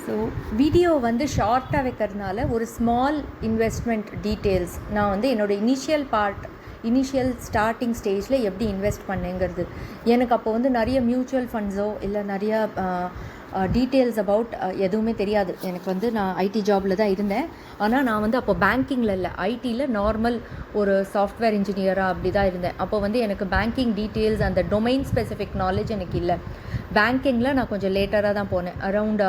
So video வந்து ஷார்ட்டாக வைக்கிறதுனால ஒரு ஸ்மால் இன்வெஸ்ட்மெண்ட் டீட்டெயில்ஸ் நான் வந்து என்னோடய இனிஷியல் ஸ்டார்டிங் ஸ்டேஜில் எப்படி இன்வெஸ்ட் பண்ணேங்கிறது. எனக்கு அப்போ வந்து நிறைய மியூச்சுவல் ஃபண்ட்ஸோ இல்லை நிறையா டீட்டெயில்ஸ் அபவுட் எதுவுமே தெரியாது. எனக்கு வந்து நான் ஐடி ஜாபில் தான் இருந்தேன். ஆனால் நான் வந்து அப்போ பேங்கிங்கில் இல்லை, ஐடியில் நார்மல் ஒரு சாஃப்ட்வேர் இன்ஜினியராக அப்படி தான் இருந்தேன். அப்போ வந்து எனக்கு பேங்கிங் டீட்டெயில்ஸ் அந்த டொமைன் ஸ்பெசிஃபிக் நாலேஜ் எனக்கு இல்லை. பேங்கிங்கில் நான் கொஞ்சம் லேட்டராக தான் போனேன். அரவுண்ட்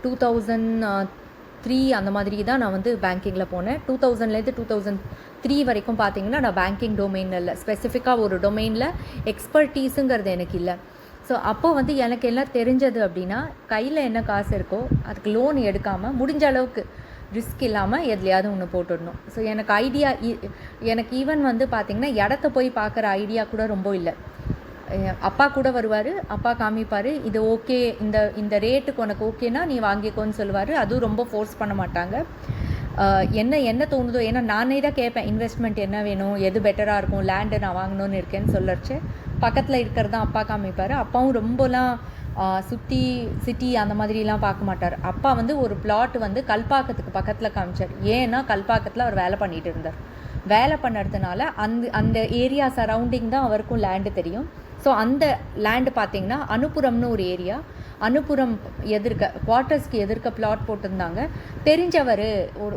2003 அந்த மாதிரி தான் நான் வந்து பேங்கிங்கில் போனேன். 2000லேருந்து 2003 வரைக்கும் பார்த்தீங்கன்னா நான் பேங்கிங் டொமைனில் இல்லை, ஸ்பெசிஃபிக்காக ஒரு டொமைனில் எக்ஸ்பர்டீஸுங்கிறது எனக்கு இல்லை. ஸோ அப்போது வந்து எனக்கு எல்லாம் தெரிஞ்சது அப்படின்னா, கையில் என்ன காசு இருக்கோ அதுக்கு லோன் எடுக்காமல் முடிஞ்ச அளவுக்கு ரிஸ்க் இல்லாமல் எதுலையாவது ஒன்று போட்டுடணும். ஸோ எனக்கு ஈவன் வந்து பார்த்திங்கன்னா இடத்த போய் பார்க்குற ஐடியா கூட ரொம்ப இல்லை. அப்பா கூட வருவார், அப்பா காமிப்பார், இது ஓகே, இந்த ரேட்டுக்கு உனக்கு ஓகேனா நீ வாங்கிக்கோன்னு சொல்லுவார். அதுவும் ரொம்ப ஃபோர்ஸ் பண்ண மாட்டாங்க. என்ன தோணுதோ, ஏன்னா நானே தான் கேட்பேன் இன்வெஸ்ட்மெண்ட் என்ன வேணும், எது பெட்டராக இருக்கும், லேண்டு நான் வாங்கணும்னு இருக்கேன்னு சொல்லச்சு பக்கத்தில் இருக்கிறது தான் அப்பா காமிப்பார். அப்பாவும் ரொம்பலாம் சுற்றி சிட்டி அந்த மாதிரிலாம் பார்க்க மாட்டார். அப்பா வந்து ஒரு பிளாட் வந்து கல்பாக்கத்துக்கு பக்கத்தில் காமிச்சார். ஏன்னா கல்பாக்கத்தில் அவர் வேலை பண்ணிகிட்டு இருந்தார். வேலை பண்ணுறதுனால அந்த ஏரியா சரௌண்டிங் தான் அவருக்கும் லேண்டு தெரியும். ஸோ அந்த லேண்டு பார்த்திங்கன்னா அனுப்புரம்னு ஒரு ஏரியா, அனுப்புரம் குவார்ட்டர்ஸ்க்கு எதிர்க்க பிளாட் போட்டிருந்தாங்க. தெரிஞ்சவர்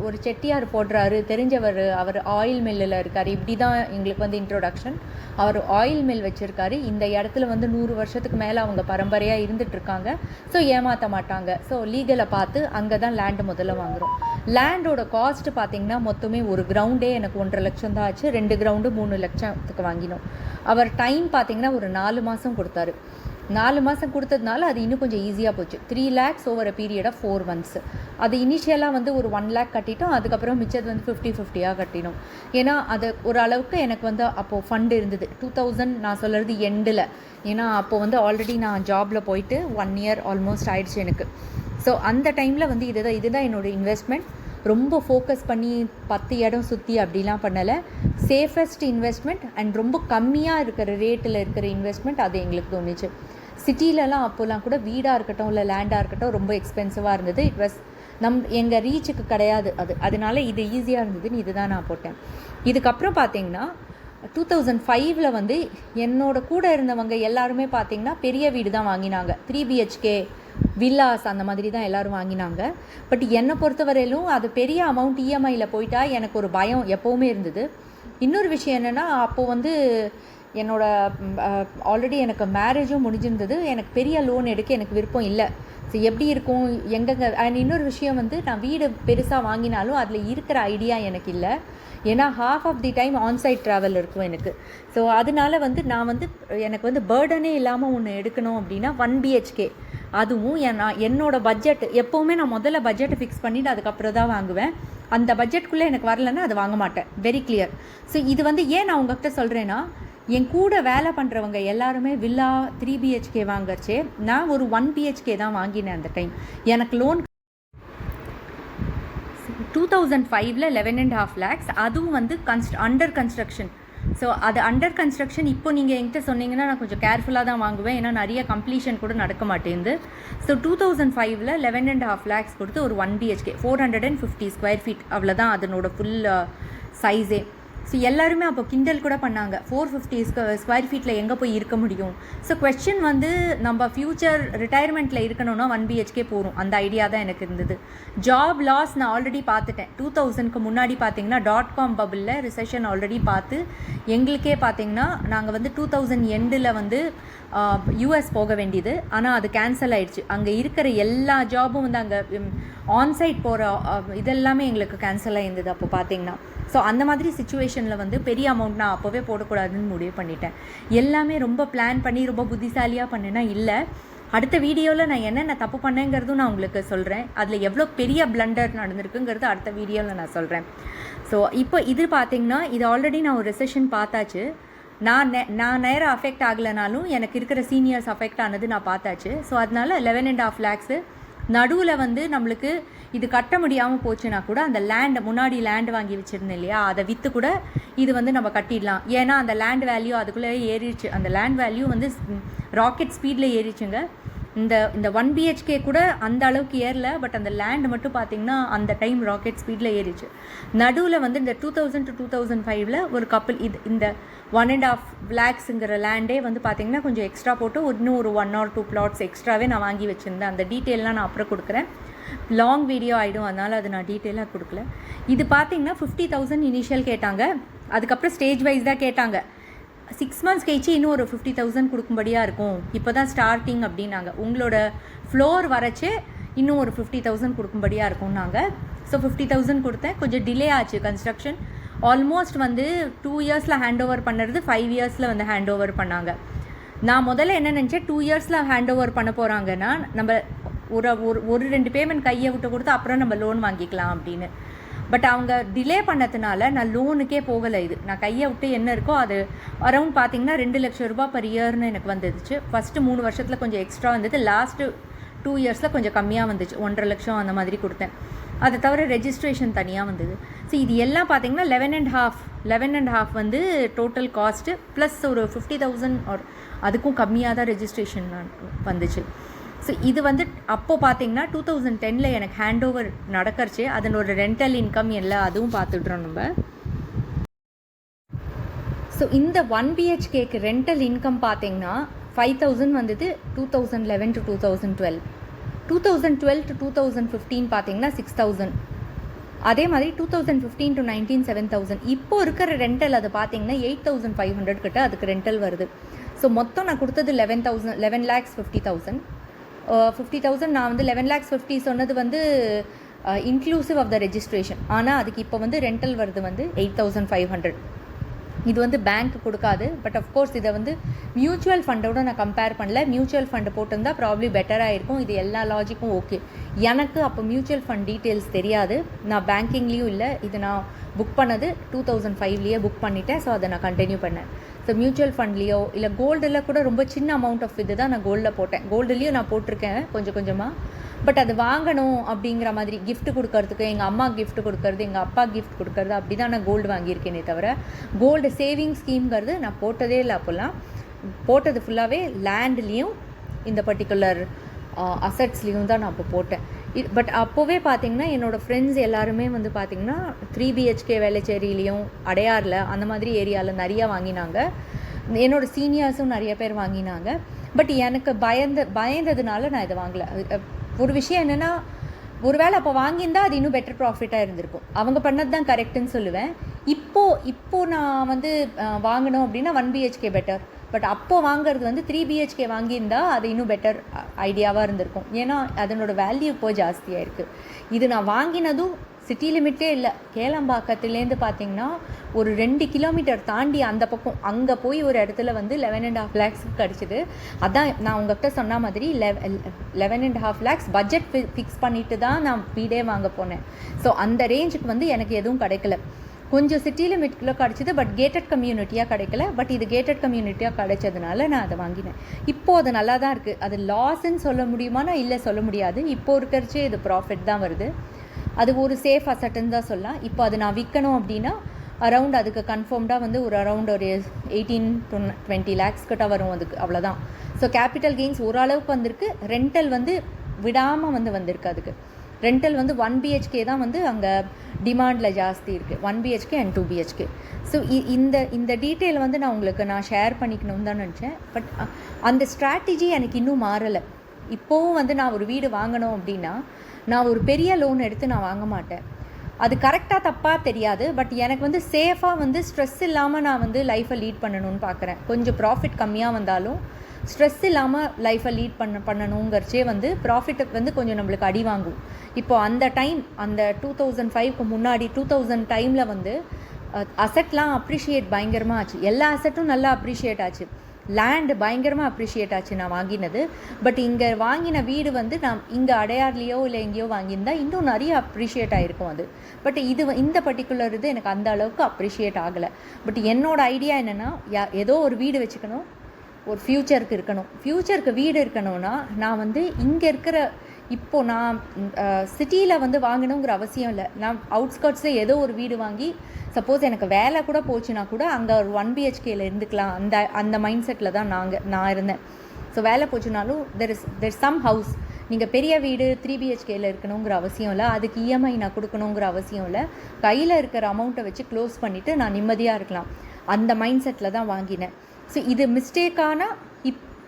ஒரு செட்டியார் போடுறாரு, தெரிஞ்சவர், அவர் ஆயில் மில்லில் இருக்கார். இப்படி தான் எங்களுக்கு வந்து இன்ட்ரோடக்ஷன். அவர் ஆயில் மில் வச்சுருக்காரு. இந்த இடத்துல வந்து 100 வருஷத்துக்கு மேலே அவங்க பரம்பரையாக இருந்துகிட்ருக்காங்க. ஸோ ஏமாற்ற மாட்டாங்க. ஸோ லீகலை பார்த்து அங்கே தான் லேண்டு முதல்ல வாங்குகிறோம். லேண்டோட காஸ்ட்டு பார்த்திங்கன்னா மொத்தமே ஒரு கிரவுண்டே எனக்கு 1.5 லட்சம் தான் ஆச்சு. 2 கிரவுண்டு 3 லட்சத்துக்கு வாங்கினோம். அவர் டைம் பார்த்திங்கன்னா ஒரு 4 மாதம் கொடுத்தாரு. 4 மாதம் கொடுத்ததுனால அது இன்னும் கொஞ்சம் ஈஸியாக போச்சு. 3 lakhs over a period of 4 months. அது இனிஷியலாக வந்து ஒரு 1 lakh கட்டிட்டோம். அதுக்கப்புறம் மிச்சது வந்து 50-50 கட்டினோம். ஏன்னா அது ஒரு அளவுக்கு எனக்கு வந்து அப்போது ஃபண்டு இருந்தது. 2000 நான் சொல்கிறது எண்டில். ஏன்னா அப்போது வந்து ஆல்ரெடி நான் ஜாபில் போயிட்டு 1 year ஆல்மோஸ்ட் ஆயிடுச்சு எனக்கு. ஸோ அந்த டைமில் வந்து இதுதான் என்னோடய இன்வெஸ்ட்மெண்ட். ரொம்ப ஃபோக்கஸ் பண்ணி 10 இடம் சுற்றி அப்படிலாம் பண்ணலை. சேஃபஸ்ட் இன்வெஸ்ட்மெண்ட் அண்ட் ரொம்ப கம்மியாக இருக்கிற ரேட்டில் இருக்கிற இன்வெஸ்ட்மெண்ட் அது எங்களுக்கு தோணுச்சு. சிட்டிலலாம் அப்போலாம் கூட வீடாக இருக்கட்டும் இல்லை லேண்டாக இருக்கட்டும் ரொம்ப எக்ஸ்பென்சிவாக இருந்தது. இட் வாஸ் எங்கள் ரீச்சுக்கு கிடையாது அதனால இது ஈஸியாக இருந்ததுன்னு இதுதான் நான் போட்டேன். இதுக்கப்புறம் பார்த்தீங்கன்னா 2005 வந்து என்னோட கூட இருந்தவங்க எல்லாருமே பார்த்தீங்கன்னா பெரிய வீடு தான் வாங்கினாங்க. 3 BHK வில்லாஸ் அந்த மாதிரி தான் எல்லோரும் வாங்கினாங்க. பட் என்னை பொறுத்தவரையிலும் அது பெரிய அமௌண்ட் இஎம்ஐயில் போயிட்டா எனக்கு ஒரு பயம் எப்போவுமே இருந்தது. இன்னொரு விஷயம் என்னென்னா, அப்போது வந்து என்னோட ஆல்ரெடி எனக்கு மேரேஜும் முடிஞ்சிருந்தது. எனக்கு பெரிய லோன் எடுக்க எனக்கு விருப்பம் இல்லை. ஸோ எப்படி இருக்கும் எங்கெங்கே. அண்ட் இன்னொரு விஷயம் வந்து நான் வீடு பெருசாக வாங்கினாலும் அதில் இருக்கிற ஐடியா எனக்கு இல்லை. ஏன்னா half of the time onsite travel இருக்கும் எனக்கு. ஸோ அதனால வந்து நான் வந்து எனக்கு வந்து பேர்டனே இல்லாமல் ஒன்று எடுக்கணும் அப்படின்னா 1 BHK. அதுவும் என்னோடய பட்ஜெட் எப்போவுமே நான் முதல்ல பட்ஜெட்டை ஃபிக்ஸ் பண்ணிவிட்டு அதுக்கப்புறம் தான் வாங்குவேன். அந்த பட்ஜெட்டுக்குள்ளே எனக்கு வரலன்னா அது வாங்க மாட்டேன். Very clear. ஸோ இது வந்து ஏன் நான் உங்கள்கிட்ட சொல்கிறேன்னா, என் கூட வேலை பண்ணுறவங்க எல்லாருமே வில்லா 3 BHK வாங்கச்சே நான் ஒரு 1 BHK தான் வாங்கினேன் அந்த டைம். எனக்கு லோன் 2005 11.5 lakhs. அதுவும் வந்து அண்டர் கன்ஸ்ட்ரக்ஷன். ஸோ அது அண்டர் கன்ஸ்ட்ரக்ஷன். இப்போ நீங்கள் என்கிட்ட சொன்னீங்கன்னா நான் கொஞ்சம் கேர்ஃபுல்லாக தான் வாங்குவேன். ஏன்னா நிறைய கம்ப்ளீஷன் கூட நடக்க மாட்டேங்குது. ஸோ 2005 11.5 lakhs கொடுத்து ஒரு 1 BHK 450 square feet அவ்வளோதான் அதனோட ஃபுல் சைஸே. ஸோ எல்லாருமே அப்போ கிண்டல் கூட பண்ணாங்க, 450 square feetல எங்கே போய் இருக்க முடியும். ஸோ கொஸ்டின் வந்து நம்ம ஃப்யூச்சர் ரிட்டையர்மெண்ட்டில் இருக்கணும்னா 1 BHK போகும். அந்த ஐடியா தான் எனக்கு இருந்தது. ஜாப் லாஸ் நான் ஆல்ரெடி பார்த்துட்டேன். 2000க்கு முன்னாடி பார்த்தீங்கன்னா .com பபிளில் ரிசெஷன் ஆல்ரெடி பார்த்து எங்களுக்கே பார்த்தீங்கன்னா நாங்கள் வந்து 2000 எண்டில் வந்து யூஎஸ் போக வேண்டியது. ஆனால் அது கேன்சல் ஆகிடுச்சு. அங்கே இருக்கிற எல்லா ஜாபும் வந்து அங்கே ஆன்சைட் போகிற இதெல்லாமே எங்களுக்கு கேன்சல் ஆகிருந்தது அப்போ பார்த்தீங்கன்னா. ஸோ அந்த மாதிரி சுச்சுவேஷனில் வந்து பெரிய அமௌண்ட் நான் அப்போவே போடக்கூடாதுன்னு முடிவு பண்ணிட்டேன். எல்லாமே ரொம்ப பிளான் பண்ணி ரொம்ப புத்திசாலியாக பண்ணேன்னா இல்லை. அடுத்த வீடியோவில் நான் என்னென்ன தப்பு பண்ணேங்கிறதும் நான் உங்களுக்கு சொல்கிறேன். அதில் எவ்வளோ பெரிய பிளண்டர் நடந்திருக்குங்கிறது அடுத்த வீடியோவில் நான் சொல்கிறேன். ஸோ இப்போ இது பார்த்திங்கன்னா இது ஆல்ரெடி நான் ஒரு ரெசெஷன் பார்த்தாச்சு. நான் நேராக அஃபெக்ட் ஆகலைனாலும் எனக்கு இருக்கிற சீனியர்ஸ் அஃபெக்ட் ஆனது நான் பார்த்தாச்சு. ஸோ அதனால 11.5 lakhs நடுவில் வந்து நம்மளுக்கு இது கட்ட முடியாமல் போச்சுன்னா கூட அந்த முன்னாடி லேண்ட் வாங்கி வச்சுருந்தேன் இல்லையா, அதை விற்று கூட இது வந்து நம்ம கட்டிடலாம். ஏன்னா அந்த லேண்ட் வேல்யூ அதுக்குள்ளே ஏறிடுச்சு. அந்த லேண்ட் வேல்யூ வந்து ராக்கெட் ஸ்பீடில் ஏறிச்சுங்க. இந்த 1 BHK கூட அந்த அளவுக்கு ஏறல. பட் அந்த லேண்ட் மட்டும் பார்த்தீங்கன்னா அந்த டைம் ராக்கெட் ஸ்பீடில் ஏறிச்சு. நடுவில் வந்து இந்த 2000 to 2005 ஒரு கப்பல் இந்த 1.5 lakhsங்கிற லேண்டே வந்து பார்த்தீங்கன்னா கொஞ்சம் எக்ஸ்ட்ரா போட்டு இன்னும் ஒரு 1 or 2 plots எக்ஸ்ட்ராவே நான் வாங்கி வச்சுருந்தேன். அந்த டீட்டெயிலாம் நான் அப்புறம் கொடுக்குறேன், லாங் வீடியோ ஆகிடும், அதனால் அது நான் டீட்டெயிலாக கொடுக்கல. இது பார்த்தீங்கன்னா 50,000 இனிஷியல் கேட்டாங்க, அதுக்கப்புறம் ஸ்டேஜ் வைஸ் தான் கேட்டாங்க. 6 months கழிச்சு இன்னும் ஒரு 50,000 கொடுக்கும்படியாக இருக்கும், இப்போ தான் ஸ்டார்டிங் அப்படின்னாங்க. உங்களோட ஃப்ளோர் வரைச்சே இன்னும் ஒரு 50,000 கொடுக்கும்படியாக இருக்கும்னாங்க. ஸோ 50,000 கொடுத்தேன். கொஞ்சம் டிலே ஆச்சு கன்ஸ்ட்ரக்ஷன். ஆல்மோஸ்ட் வந்து 2 yearsல ஹேண்ட் ஓவர் பண்ணுறது 5 yearsல வந்து ஹேண்ட் ஓவர் பண்ணாங்க. நான் முதல்ல என்ன நினச்சேன், 2 yearsல ஹேண்ட் ஓவர் பண்ண போகிறாங்கன்னா நம்ம ஒரு 2 பேமெண்ட் கையை விட்டு கொடுத்து அப்புறம் நம்ம லோன் வாங்கிக்கலாம் அப்படின்னு. பட் அவங்க டிலே பண்ணதுனால நான் லோனுக்கே போகலை. இது நான் கையை விட்டு என்ன இருக்கோ அது அரௌண்ட் பார்த்தீங்கன்னா 2 லட்சம் ரூபாய் பர் இயர்னு எனக்கு வந்துடுச்சு. ஃபஸ்ட்டு 3 வருஷத்தில் கொஞ்சம் எக்ஸ்ட்ரா வந்தது, லாஸ்ட்டு 2 yearsல கொஞ்சம் கம்மியாக வந்துச்சு, 1.5 லட்சம் அந்த மாதிரி கொடுத்தேன். அதை தவிர ரெஜிஸ்ட்ரேஷன் தனியாக வந்தது. ஸோ இது எல்லாம் பார்த்தீங்கன்னா 11.5 வந்து டோட்டல் காஸ்ட்டு ப்ளஸ் ஒரு 50,000 ஒரு அதுக்கும் கம்மியாக தான் ரெஜிஸ்ட்ரேஷன் வந்துச்சு. ஸோ இது வந்து அப்போது பார்த்தீங்கன்னா 2010 எனக்கு ஹேண்ட் ஓவர் நடக்கிறச்சு. அதனோட ரெண்டல் இன்கம் எல்லாம் அதுவும் பார்த்துட்றோம் நம்ம. ஸோ இந்த 1 BHKக்கு ரெண்டல் இன்கம் பார்த்தீங்கன்னா 5,000 வந்தது 2011 to 2012. 2012 to 2015 பார்த்தீங்கன்னா 6,000. அதே மாதிரி 2015 to 19 7,000. இப்போ இருக்கிற ரெண்டல் அது பார்த்தீங்கன்னா 8,500 கிட்ட அதுக்கு ரெண்டல் வருது. ஸோ மொத்தம் நான் கொடுத்தது 11,50,000. 50,000 நான் வந்து 11,50,000 சொன்னது வந்து இன்க்ளூசிவ் ஆஃப் த ரெஜிஸ்ட்ரேஷன். ஆனால் அதுக்கு இப்போ வந்து ரெண்டல் வருது வந்து 8,500. இது வந்து பேங்க் கொடுக்காது. பட் அஃப்கோர்ஸ் இதை வந்து மியூச்சுவல் ஃபண்டோட நான் கம்பேர் பண்ணல. மியூச்சுவல் ஃபண்டு போட்டிருந்தால் ப்ராப்ளி பெட்டராக இருக்கும். இது எல்லா லாஜிக்கும் ஓகே. எனக்கு அப்போ மியூச்சுவல் ஃபண்ட் டீட்டெயில்ஸ் தெரியாது, நான் பேங்கிங்லேயும் இல்லை. இது நான் புக் பண்ணது 2005 புக் பண்ணிட்டேன். ஸோ அதை நான் கண்டினியூ பண்ணேன். ஸோ மியூச்சுவல் ஃபண்ட்லேயோ இல்லை கோல்டில் கூட ரொம்ப சின்ன அமௌண்ட் ஆஃப் இது தான் நான் கோல்டில் போட்டேன். கோல்டுலேயும் நான் போட்டிருக்கேன் கொஞ்சம் கொஞ்சமாக. பட் அது வாங்கணும் அப்படிங்கிற மாதிரி கிஃப்ட் கொடுக்கறதுக்கு, எங்கள் அம்மா கிஃப்ட் கொடுக்கறது, எங்கள் அப்பா கிஃப்ட் கொடுக்கறது, அப்படி தான் நான் கோல்டு வாங்கியிருக்கேனே தவிர கோல்டு சேவிங் ஸ்கீம்ங்கிறது நான் போட்டதே இல்லை. அப்போல்லாம் போட்டது ஃபுல்லாகவே லேண்ட்லேயும் இந்த பர்டிகுலர் அசட்ஸ்லேயும் தான் நான் அப்போ போட்டேன். பட் அப்போவே பார்த்தீங்கன்னா என்னோடய ஃப்ரெண்ட்ஸ் எல்லாருமே வந்து பார்த்திங்கன்னா 3 BHK வேளச்சேரியிலையும் அடையாரில் அந்த மாதிரி ஏரியாவில் நிறையா வாங்கினாங்க. என்னோடய சீனியர்ஸும் நிறைய பேர் வாங்கினாங்க. பட் எனக்கு பயந்ததுனால நான் இதை வாங்கலை. ஒரு விஷயம் என்னென்னா, ஒருவேளை அப்போ வாங்கியிருந்தால் அது இன்னும் பெட்டர் ப்ராஃபிட்டாக இருந்திருக்கும். அவங்க பண்ணது தான் கரெக்டுன்னு சொல்லுவேன். இப்போது நான் வந்து வாங்கணும் அப்படின்னா 1 BHK பெட்டர். பட் அப்போது வாங்கிறது வந்து 3 BHK வாங்கியிருந்தால் அது இன்னும் பெட்டர் ஐடியாவாக இருந்திருக்கும். ஏன்னா அதனோட வேல்யூ இப்போ ஜாஸ்தியாக இருக்குது. இது நான் வாங்கினதும் சிட்டி லிமிட்டே இல்லை, கேளம்பாக்கத்துலேருந்து பார்த்தீங்கன்னா ஒரு 2 கிலோமீட்டர் தாண்டி அந்த பக்கம் அங்கே போய் ஒரு இடத்துல வந்து 11.5 lakhs கிடச்சிது. அதான் நான் உங்கள்கிட்ட சொன்ன மாதிரி 11.5 lakhs பட்ஜெட் ஃபிக்ஸ் பண்ணிட்டு தான் நான் வீடே வாங்க போனேன். ஸோ அந்த ரேஞ்சுக்கு வந்து எனக்கு எதுவும் கிடைக்கல. கொஞ்சம் சிட்டி லிமிட்குள்ளே கிடச்சிது, பட் கேட்டட் கம்யூனிட்டியாக கிடைக்கல. பட் இது கேட்டட் கம்யூனிட்டியாக கிடைச்சதுனால நான் அதை வாங்கினேன். இப்போது அது நல்லா தான் இருக்குது. அது லாஸ்ன்னு சொல்ல முடியுமானா இல்லை, சொல்ல முடியாது. இப்போது இருக்கிறச்சே இது ப்ராஃபிட் தான் வருது. அது ஒரு சேஃப் அசட்டுன்னு தான் சொல்லலாம். இப்போ அது நான் விற்கணும் அப்படின்னா அரவுண்ட் அதுக்கு கன்ஃபார்ம்டாக வந்து ஒரு அரவுண்ட் ஒரு 18 to 20 lakhs கிட்ட வரும் அதுக்கு, அவ்வளோதான். ஸோ கேபிட்டல் கெயின்ஸ் ஓரளவுக்கு வந்திருக்கு. ரெண்டல் வந்து விடாமல் வந்திருக்கு. அதுக்கு ரெண்டல் வந்து 1 BHK தான் வந்து அங்கே டிமாண்டில் ஜாஸ்தி இருக்குது, 1 BHK and 2 BHK. ஸோ இந்த டீட்டெயில் வந்து நான் ஷேர் பண்ணிக்கணும்னு தான் நினச்சேன். பட் அந்த ஸ்ட்ராட்டஜி எனக்கு இன்னும் மாறலை. இப்போவும் வந்து நான் ஒரு வீடு வாங்கணும் அப்படின்னா நான் ஒரு பெரிய லோன் எடுத்து நான் வாங்க மாட்டேன். அது கரெக்டாக தப்பாக தெரியாது. பட் எனக்கு வந்து சேஃபாக வந்து ஸ்ட்ரெஸ் இல்லாமல் நான் வந்து லைஃப்பை லீட் பண்ணணும்னு பார்க்குறேன். கொஞ்சம் ப்ராஃபிட் கம்மியாக வந்தாலும் ஸ்ட்ரெஸ் இல்லாமல் லைஃப்பை லீட் பண்ணணுங்கிறச்சே வந்து ப்ராஃபிட்டை வந்து கொஞ்சம் நம்மளுக்கு அடி வாங்கும். இப்போது அந்த டைம், அந்த 2005க்கு முன்னாடி 2000 டைமில் வந்து அசட்லாம் அப்ரிஷியேட் பயங்கரமாக ஆச்சு. எல்லா அசட்டும் நல்லா அப்ரிஷியேட் ஆச்சு. லேண்டு பயங்கரமாக அப்ரிஷியேட் ஆச்சு நான் வாங்கினது. பட் இங்கே வாங்கின வீடு வந்து நான் இங்கே அடையார்லேயோ இல்லை எங்கேயோ வாங்கியிருந்தா இன்னும் நிறைய அப்ரிஷியேட் ஆகிருக்கும் அது. பட் இந்த பர்டிகுலர் இது எனக்கு அந்த அளவுக்கு அப்ரிஷியேட் ஆகலை. பட் என்னோடய ஐடியா என்னென்னா, ஏதோ ஒரு வீடு வச்சுக்கணும், ஒரு ஃப்யூச்சருக்கு இருக்கணும். ஃப்யூச்சருக்கு வீடு இருக்கணும்னா நான் வந்து இங்கே இருக்கிற இப்போது நான் சிட்டியில் வந்து வாங்கணுங்கிற அவசியம் இல்லை. நான் அவுட்ஸ்கர்ட்ஸில் ஏதோ ஒரு வீடு வாங்கி சப்போஸ் எனக்கு வேலை கூட போச்சுன்னா கூட அங்கே ஒரு 1 BHKல இருந்துக்கலாம். அந்த மைண்ட் செட்டில் தான் நான் இருந்தேன். ஸோ வேலை போச்சுனாலும் தெர் சம் ஹவுஸ், நீங்கள் பெரிய வீடு 3 BHKல இருக்கணுங்கிற அவசியம் இல்லை, அதுக்கு இஎம்ஐ நான் கொடுக்கணுங்கிற அவசியம் இல்லை, கையில் இருக்கிற அமௌண்ட்டை வச்சு க்ளோஸ் பண்ணிவிட்டு நான் நிம்மதியாக இருக்கலாம். அந்த மைண்ட் செட்டில் தான் வாங்கினேன். ஸோ இது மிஸ்டேக்கான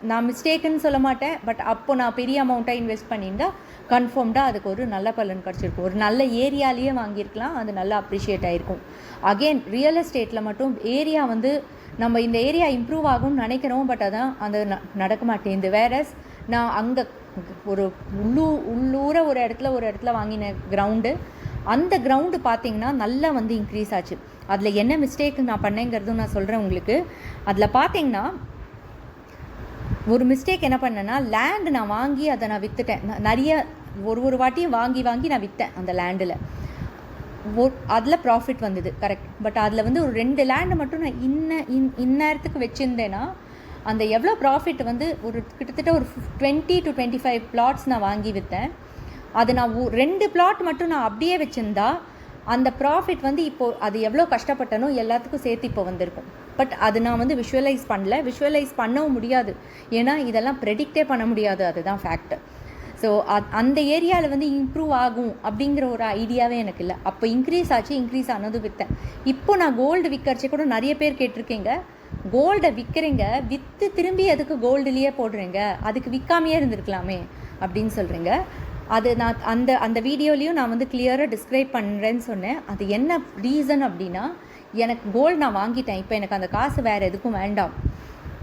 நான் மிஸ்டேக்குன்னு சொல்ல மாட்டேன், பட் அப்போ நான் பெரிய அமௌண்ட்டாக இன்வெஸ்ட் பண்ணியிருந்தா கன்ஃபார்ம்டாக அதுக்கு ஒரு நல்ல பலன் கிடச்சிருக்கும். ஒரு நல்ல ஏரியாலேயே வாங்கியிருக்கலாம், அது நல்லா அப்ரிஷியேட் ஆகிருக்கும். அகெயின் ரியல் எஸ்டேட்டில் மட்டும் ஏரியா வந்து நம்ம இந்த ஏரியா இம்ப்ரூவ் ஆகும்னு நினைக்கிறோம், பட் அதான் அந்த நடக்க மாட்டேங்குது. வேறஸ் நான் அங்கே ஒரு உள்ளூர ஒரு இடத்துல வாங்கின கிரவுண்டு, அந்த கிரவுண்டு பார்த்திங்கன்னா நல்லா வந்து இன்க்ரீஸ் ஆச்சு. அதில் என்ன மிஸ்டேக் நான் பண்ணேங்கிறதும் நான் சொல்கிறேன் உங்களுக்கு. அதில் பார்த்திங்கன்னா ஒரு மிஸ்டேக் என்ன பண்ணேன்னா, லேண்டு நான் வாங்கி அதை நான் விற்றுட்டேன். நிறைய ஒரு வாட்டியும் வாங்கி நான் விற்றேன் அந்த லேண்டில். அதில் ப்ராஃபிட் வந்தது கரெக்ட். பட் அதில் வந்து ஒரு 2 லேண்டு மட்டும் நான் இந்நேரத்துக்கு வச்சுருந்தேன்னா அந்த எவ்வளோ ப்ராஃபிட் வந்து ஒரு கிட்டத்தட்ட ஒரு 20 to 25 plots நான் வாங்கி விற்றேன். அது நான் 2 plot மட்டும் நான் அப்படியே வச்சுருந்தா அந்த ப்ராஃபிட் வந்து இப்போது அது எவ்வளோ கஷ்டப்பட்டனோ எல்லாத்துக்கும் சேர்த்து இப்போ வந்திருக்கும். பட் அது நான் வந்து விஷுவலைஸ் பண்ணவும் முடியாது, ஏன்னா இதெல்லாம் ப்ரெடிக்டே பண்ண முடியாது, அதுதான் ஃபேக்ட். ஸோ அந்த ஏரியாவில் வந்து இம்ப்ரூவ் ஆகும் அப்படிங்கிற ஒரு ஐடியாவே எனக்கு இல்லை. அப்போ இன்க்ரீஸ் ஆனது விற்றேன். இப்போ நான் கோல்டு விற்கிறச்சே கூட நிறைய பேர் கேட்டிருக்கீங்க, கோல்டை விற்கிறீங்க, விற்று திரும்பி அதுக்கு கோல்டுலேயே போடுறீங்க, அதுக்கு விற்காமையே இருந்திருக்கலாமே அப்படின்னு சொல்கிறீங்க. அது நான் அந்த வீடியோலையும் நான் வந்து கிளியராக டிஸ்கிரைப் பண்ணுறேன்னு சொன்னேன். அது என்ன ரீசன் அப்படின்னா, எனக்கு கோல்டு நான் வாங்கிட்டேன், இப்போ எனக்கு அந்த காசு வேறு எதுக்கும் வேண்டாம்.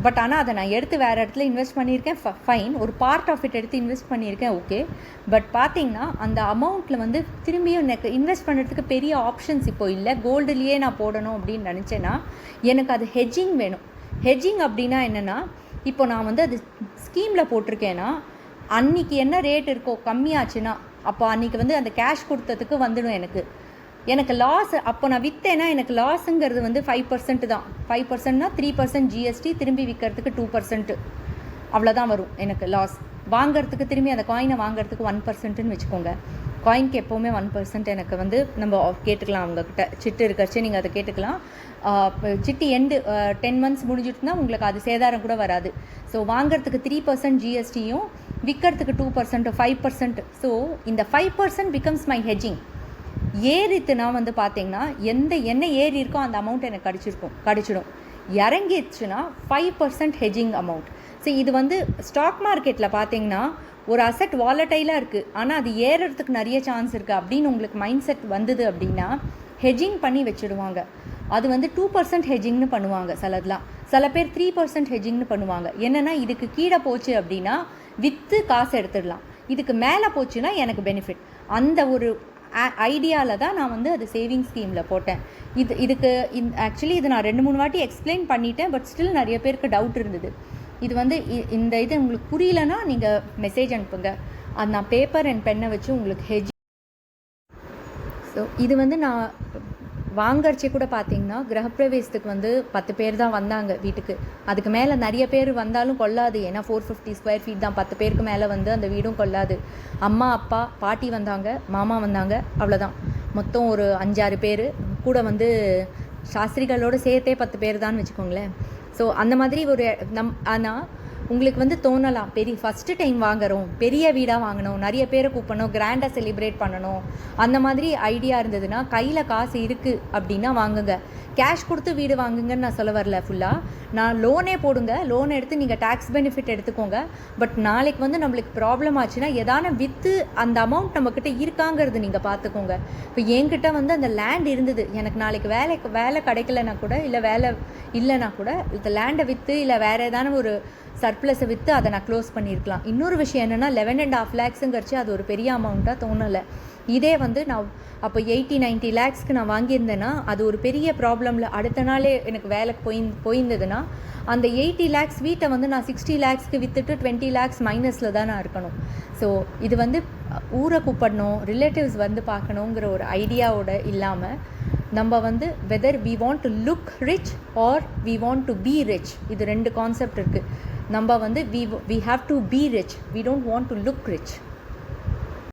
பட் ஆனால் அதை நான் எடுத்து வேறு இடத்துல இன்வெஸ்ட் பண்ணியிருக்கேன், ஃபைன். ஒரு பார்ட் ஆஃப் இட் எடுத்து இன்வெஸ்ட் பண்ணியிருக்கேன், ஓகே. பட் பார்த்திங்கன்னா அந்த அமௌண்ட்டில் வந்து திரும்பியும் எனக்கு இன்வெஸ்ட் பண்ணுறதுக்கு பெரிய ஆப்ஷன்ஸ் இப்போ இல்லை. கோல்டுலேயே நான் போடணும் அப்படின்னு நினச்சேன்னா எனக்கு அது ஹெட்ஜிங் வேணும். ஹெட்ஜிங் அப்படின்னா என்னென்னா, இப்போ நான் வந்து அது ஸ்கீமில் போட்டிருக்கேன்னா அன்றைக்கி என்ன ரேட் இருக்கோ கம்மியாச்சுன்னா அப்போ அன்றைக்கி வந்து அந்த கேஷ் கொடுத்ததுக்கு வந்துடும் எனக்கு லாஸ். அப்போ நான் விற்றேன்னா எனக்கு லாஸுங்கிறது வந்து 5% தான். 5%னா 3% GST, திரும்பி விற்கிறதுக்கு 2%, அவ்வளோதான் வரும் எனக்கு லாஸ். வாங்கிறதுக்கு திரும்பி அந்த காயினை வாங்கிறதுக்கு 1%ன்னு வச்சுக்கோங்க. காயினுக்கு எப்போவுமே 1% எனக்கு வந்து நம்ம கேட்டுக்கலாம் அவங்கக்கிட்ட. சிட்டு இருக்கிறச்சே நீங்கள் அதை கேட்டுக்கலாம். சிட்டி எண்டு 10 months முடிஞ்சிட்டுனா உங்களுக்கு அது சேதாரம் கூட வராது. ஸோ வாங்கிறதுக்கு 3% GSTயும் விற்கிறதுக்கு 2% 5%. ஸோ இந்த 5% பிகம்ஸ் மை ஹெட்ஜிங். ஏறித்துனா வந்து பார்த்திங்கன்னா என்ன ஏறி இருக்கோ அந்த அமௌண்ட் எனக்கு கிடச்சிடும். இறங்கிடுச்சுன்னா 5% ஹெட்ஜிங் அமௌண்ட். ஸோ இது வந்து ஸ்டாக் மார்க்கெட்டில் பார்த்திங்கன்னா ஒரு அசெட் வாலட்டைலாக இருக்குது, ஆனால் அது ஏறுறதுக்கு நிறைய சான்ஸ் இருக்குது அப்படின்னு உங்களுக்கு மைண்ட் செட் வந்தது அப்படின்னா ஹெட்ஜிங் பண்ணி வச்சுடுவாங்க. அது வந்து 2% ஹெட்ஜிங்னு பண்ணுவாங்க சிலதெலாம். சில பேர் 3% ஹெட்ஜிங்னு பண்ணுவாங்க. என்னென்னா இதுக்கு கீழே போச்சு அப்படின்னா விற்று காசு எடுத்துடலாம், இதுக்கு மேலே போச்சுன்னா எனக்கு பெனிஃபிட். அந்த ஒரு ஐடியாவில் தான் நான் வந்து அது சேவிங் ஸ்கீமில் போட்டேன். இதுக்கு ஆக்சுவலி இது நான் 2-3 வாட்டி எக்ஸ்பிளைன் பண்ணிட்டேன், பட் ஸ்டில் நிறைய பேருக்கு டவுட் இருந்தது. இது வந்து இந்த இது உங்களுக்கு புரியலன்னா நீங்கள் மெசேஜ் அனுப்புங்க, அது நான் பேப்பர் அண்ட் பென்னை வச்சு உங்களுக்கு ஹெட்ஜ். ஸோ இது வந்து நான் வாங்கறச்சே கூட பார்த்தீங்கன்னா கிரகப்பிரவேசத்துக்கு வந்து 10 பேர் தான் வந்தாங்க வீட்டுக்கு. அதுக்கு மேலே நிறைய பேர் வந்தாலும் கொள்ளாது, ஏன்னா 450 square feet தான். 10 பேருக்கு மேலே வந்து அந்த வீடும் கொள்ளாது. அம்மா அப்பா பாட்டி வந்தாங்க, மாமா வந்தாங்க, அவ்வளோதான். மொத்தம் ஒரு 5-6 பேர் கூட வந்து சாஸ்திரிகளோடு சேர்த்தே 10 பேர் தான் வச்சுக்கோங்களேன். ஸோ அந்த மாதிரி ஒரு ஆனால் உங்களுக்கு வந்து தோணலாம், ஃபஸ்ட்டு டைம் வாங்குகிறோம், பெரிய வீடாக வாங்கணும், நிறைய பேரை கூப்பிடணும், கிராண்டாக செலிப்ரேட் பண்ணணும், அந்த மாதிரி ஐடியா இருந்ததுன்னா கையில் காசு இருக்குது அப்படின்னா வாங்குங்க. கேஷ் கொடுத்து வீடு வாங்குங்கன்னு நான் சொல்ல வரல. ஃபுல்லாக நான் லோனே போடுங்க, லோன் எடுத்து நீங்கள் டேக்ஸ் பெனிஃபிட் எடுத்துக்கோங்க. பட் நாளைக்கு வந்து நம்மளுக்கு ப்ராப்ளம் ஆச்சுன்னா எதான விற்று அந்த அமௌண்ட் நம்மக்கிட்ட இருக்காங்கிறது நீங்கள் பார்த்துக்கோங்க. இப்போ என்கிட்ட வந்து அந்த லேண்ட் இருந்தது, எனக்கு நாளைக்கு வேலை கிடைக்கலனா கூட, இல்லை வேலை இல்லைனா கூட இந்த லேண்டை விற்று இல்லை வேறு ஏதான ஒரு சர்ப்ளஸை விற்று அதை நான் க்ளோஸ் பண்ணியிருக்கலாம். இன்னொரு விஷயம் என்னென்னா 11.5 lakhsங்கிறச்சு அது ஒரு பெரிய அமௌண்ட்டாக தோணலை. இதே வந்து நான் அப்போ 80-90 lakhsக்கு நான் வாங்கியிருந்தேன்னா அது ஒரு பெரிய ப்ராப்ளமில் அடுத்த நாளே எனக்கு வேலைக்கு போயிருந்ததுன்னா அந்த 80 lakhs வீட்டை வந்து நான் 60 lakhsக்கு விற்றுட்டு 20 lakhs மைனஸில் தான் நான் இருக்கணும். ஸோ இது வந்து ஊரை கூப்பிடணும், ரிலேட்டிவ்ஸ் வந்து பார்க்கணுங்கிற ஒரு ஐடியாவோட இல்லாமல் நம்ம வந்து whether we want to look rich or we want to be rich, இது 2 கான்செப்ட் இருக்குது. நம்ம வந்து we have to be rich, we don't want to look rich.